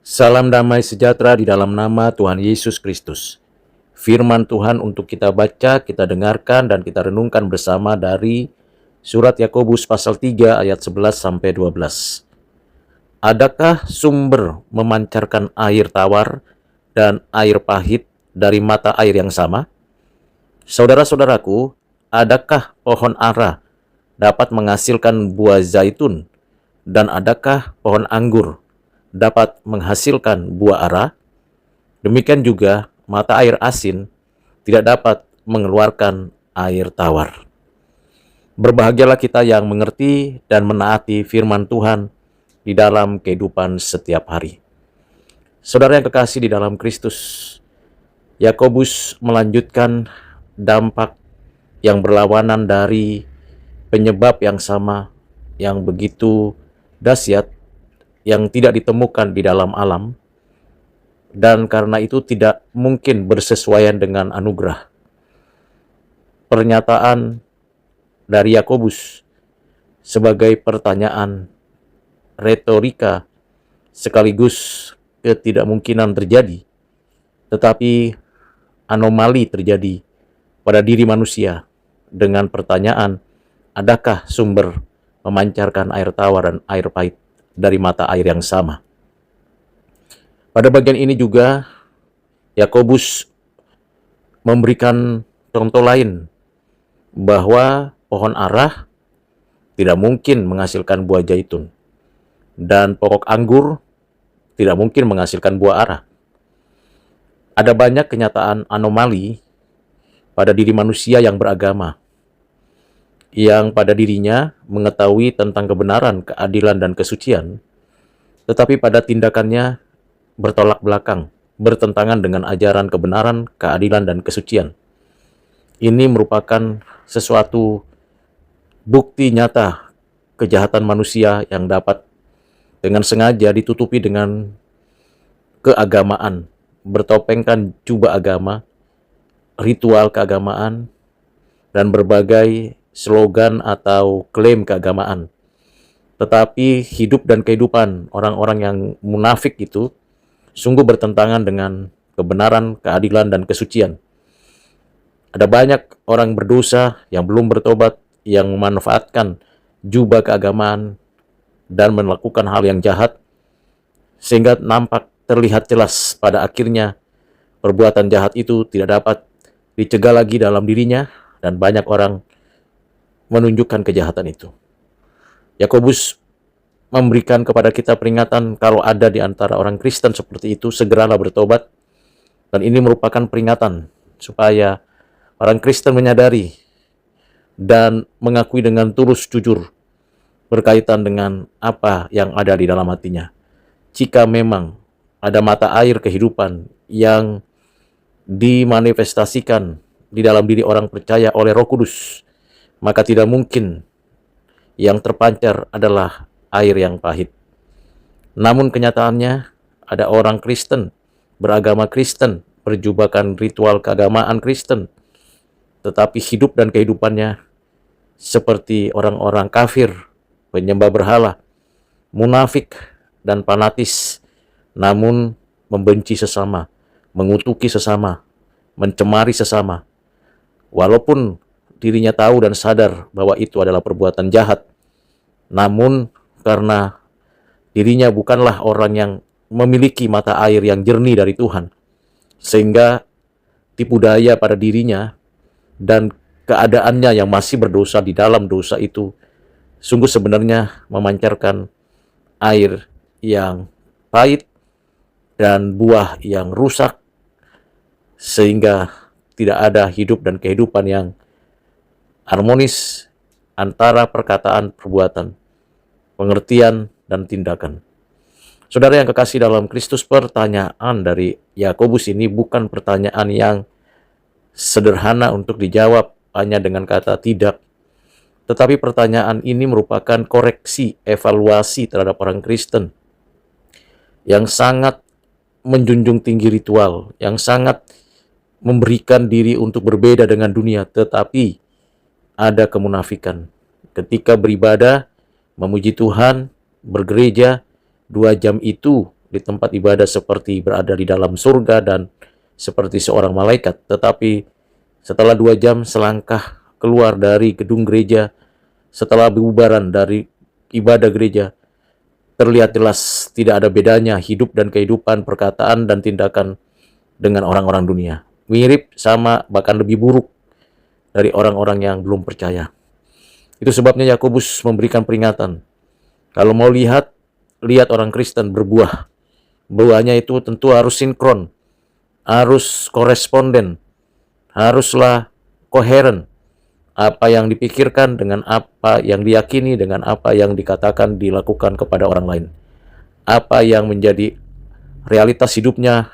Salam damai sejahtera di dalam nama Tuhan Yesus Kristus. Firman Tuhan untuk kita baca, kita dengarkan, dan kita renungkan bersama dari surat Yakobus pasal 3 ayat 11 sampai 12. Adakah sumber memancarkan air tawar dan air pahit dari mata air yang sama? Saudara-saudaraku, adakah pohon ara dapat menghasilkan buah zaitun, dan adakah pohon anggur dapat menghasilkan buah ara? Demikian juga mata air asin tidak dapat mengeluarkan air tawar. Berbahagialah kita yang mengerti dan menaati firman Tuhan di dalam kehidupan setiap hari. Saudara yang kekasih di dalam Kristus, Yakobus melanjutkan dampak yang berlawanan dari penyebab yang sama, yang begitu dahsyat, yang tidak ditemukan di dalam alam, dan karena itu tidak mungkin bersesuaian dengan anugerah. Pernyataan dari Yakobus sebagai pertanyaan retorika sekaligus ketidakmungkinan terjadi, tetapi anomali terjadi pada diri manusia dengan pertanyaan, adakah sumber memancarkan air tawar dan air pahit dari mata air yang sama? Pada bagian ini juga Yakobus memberikan contoh lain bahwa pohon ara tidak mungkin menghasilkan buah zaitun dan pokok anggur tidak mungkin menghasilkan buah ara. Ada banyak kenyataan anomali pada diri manusia yang beragama, yang pada dirinya mengetahui tentang kebenaran, keadilan, dan kesucian, tetapi pada tindakannya bertolak belakang, bertentangan dengan ajaran kebenaran, keadilan, dan kesucian. Ini merupakan sesuatu bukti nyata kejahatan manusia yang dapat dengan sengaja ditutupi dengan keagamaan, bertopengkan jubah agama, ritual keagamaan, dan berbagai slogan atau klaim keagamaan. Tetapi hidup dan kehidupan orang-orang yang munafik itu sungguh bertentangan dengan kebenaran, keadilan, dan kesucian. Ada banyak orang berdosa yang belum bertobat, yang memanfaatkan jubah keagamaan dan melakukan hal yang jahat, sehingga nampak terlihat jelas pada akhirnya perbuatan jahat itu tidak dapat dicegah lagi dalam dirinya, dan banyak orang menunjukkan kejahatan itu. Yakobus memberikan kepada kita peringatan kalau ada di antara orang Kristen seperti itu, segeralah bertobat. Dan ini merupakan peringatan supaya orang Kristen menyadari dan mengakui dengan tulus jujur berkaitan dengan apa yang ada di dalam hatinya. Jika memang ada mata air kehidupan yang dimanifestasikan di dalam diri orang percaya oleh Roh Kudus, maka tidak mungkin yang terpancar adalah air yang pahit. Namun kenyataannya ada orang Kristen, beragama Kristen, berjubahkan ritual keagamaan Kristen, tetapi hidup dan kehidupannya seperti orang-orang kafir, penyembah berhala, munafik, dan fanatis, namun membenci sesama, mengutuki sesama, mencemari sesama, walaupun dirinya tahu dan sadar bahwa itu adalah perbuatan jahat, namun karena dirinya bukanlah orang yang memiliki mata air yang jernih dari Tuhan, sehingga tipu daya pada dirinya dan keadaannya yang masih berdosa di dalam dosa itu sungguh sebenarnya memancarkan air yang pahit dan buah yang rusak, sehingga tidak ada hidup dan kehidupan yang harmonis antara perkataan, perbuatan, pengertian, dan tindakan. Saudara yang kekasih dalam Kristus, pertanyaan dari Yakobus ini bukan pertanyaan yang sederhana untuk dijawab hanya dengan kata tidak, tetapi pertanyaan ini merupakan koreksi, evaluasi terhadap orang Kristen yang sangat menjunjung tinggi ritual, yang sangat memberikan diri untuk berbeda dengan dunia, tetapi ada kemunafikan. Ketika beribadah, memuji Tuhan, bergereja, 2 jam itu di tempat ibadah seperti berada di dalam surga dan seperti seorang malaikat. Tetapi setelah 2 jam selangkah keluar dari gedung gereja, setelah bubaran dari ibadah gereja, terlihat jelas tidak ada bedanya hidup dan kehidupan, perkataan dan tindakan dengan orang-orang dunia. Mirip, sama, bahkan lebih buruk dari orang-orang yang belum percaya. Itu sebabnya Yakobus memberikan peringatan. Kalau mau lihat orang Kristen berbuah. Buahnya itu tentu harus sinkron, harus koresponden, haruslah koheren. Apa yang dipikirkan dengan apa yang diyakini, dengan apa yang dikatakan dilakukan kepada orang lain. Apa yang menjadi realitas hidupnya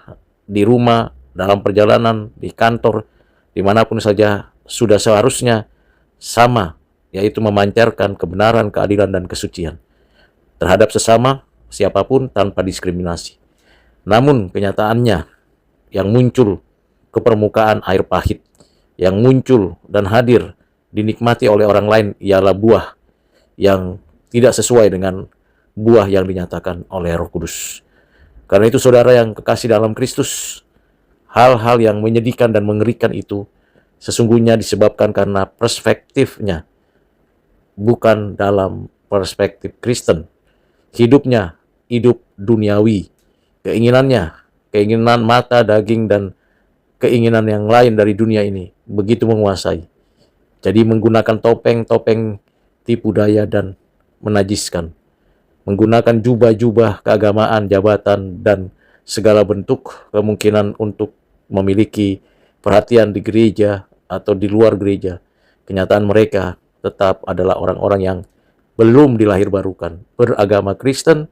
di rumah, dalam perjalanan, di kantor, dimanapun saja sudah seharusnya sama, yaitu memancarkan kebenaran, keadilan, dan kesucian terhadap sesama, siapapun tanpa diskriminasi. Namun kenyataannya yang muncul ke permukaan air pahit, yang muncul dan hadir dinikmati oleh orang lain ialah buah yang tidak sesuai dengan buah yang dinyatakan oleh Roh Kudus. Karena itu saudara yang kekasih dalam Kristus, hal-hal yang menyedihkan dan mengerikan itu sesungguhnya disebabkan karena perspektifnya bukan dalam perspektif Kristen. Hidupnya hidup duniawi, keinginan mata, daging, dan keinginan yang lain dari dunia ini begitu menguasai. Jadi menggunakan topeng-topeng tipu daya dan menajiskan. Menggunakan jubah-jubah keagamaan, jabatan, dan segala bentuk kemungkinan untuk memiliki perhatian di gereja atau di luar gereja. Kenyataan mereka tetap adalah orang-orang yang belum dilahirbarukan. Beragama Kristen,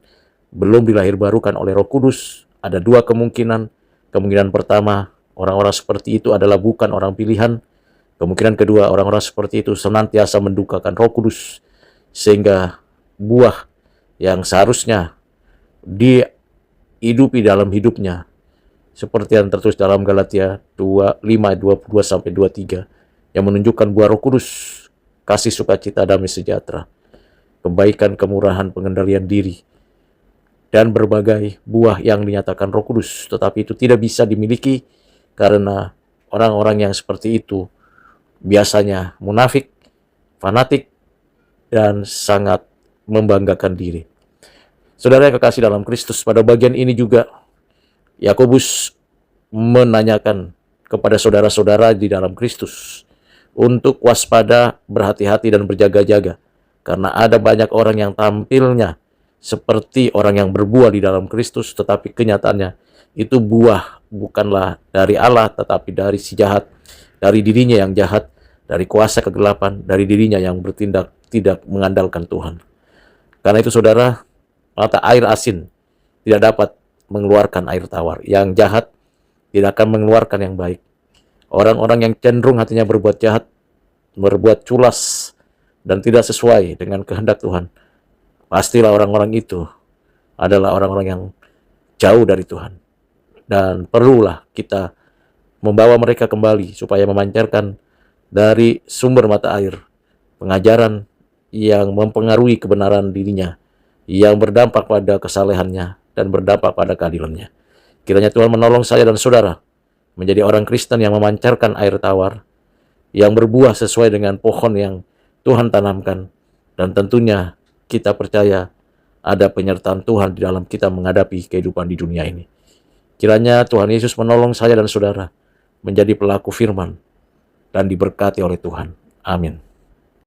belum dilahirbarukan oleh Roh Kudus. Ada 2 kemungkinan. Kemungkinan pertama, orang-orang seperti itu adalah bukan orang pilihan. Kemungkinan kedua, orang-orang seperti itu senantiasa mendukakan Roh Kudus, sehingga buah yang seharusnya dihidupi dalam hidupnya, seperti yang tertulis dalam Galatia 5:22-23, yang menunjukkan buah Roh Kudus, kasih, sukacita, damai sejahtera, kebaikan, kemurahan, pengendalian diri, dan berbagai buah yang dinyatakan Roh Kudus. Tetapi itu tidak bisa dimiliki karena orang-orang yang seperti itu biasanya munafik, fanatik, dan sangat membanggakan diri. Saudara yang kekasih dalam Kristus, pada bagian ini juga Yakobus menanyakan kepada saudara-saudara di dalam Kristus untuk waspada, berhati-hati, dan berjaga-jaga. Karena ada banyak orang yang tampilnya seperti orang yang berbuah di dalam Kristus, tetapi kenyataannya itu buah bukanlah dari Allah, tetapi dari si jahat, dari dirinya yang jahat, dari kuasa kegelapan, dari dirinya yang bertindak tidak mengandalkan Tuhan. Karena itu saudara, mata air asin tidak dapat mengeluarkan air tawar. Yang jahat tidak akan mengeluarkan yang baik. Orang-orang yang cenderung hatinya berbuat jahat, berbuat culas, dan tidak sesuai dengan kehendak Tuhan, pastilah orang-orang itu adalah orang-orang yang jauh dari Tuhan. Dan perlulah kita membawa mereka kembali supaya memancarkan dari sumber mata air pengajaran yang mempengaruhi kebenaran dirinya, yang berdampak pada kesalehannya dan berdampak pada keadilannya. Kiranya Tuhan menolong saya dan saudara menjadi orang Kristen yang memancarkan air tawar, yang berbuah sesuai dengan pohon yang Tuhan tanamkan, dan tentunya kita percaya ada penyertaan Tuhan di dalam kita menghadapi kehidupan di dunia ini. Kiranya Tuhan Yesus menolong saya dan saudara menjadi pelaku firman dan diberkati oleh Tuhan. Amin.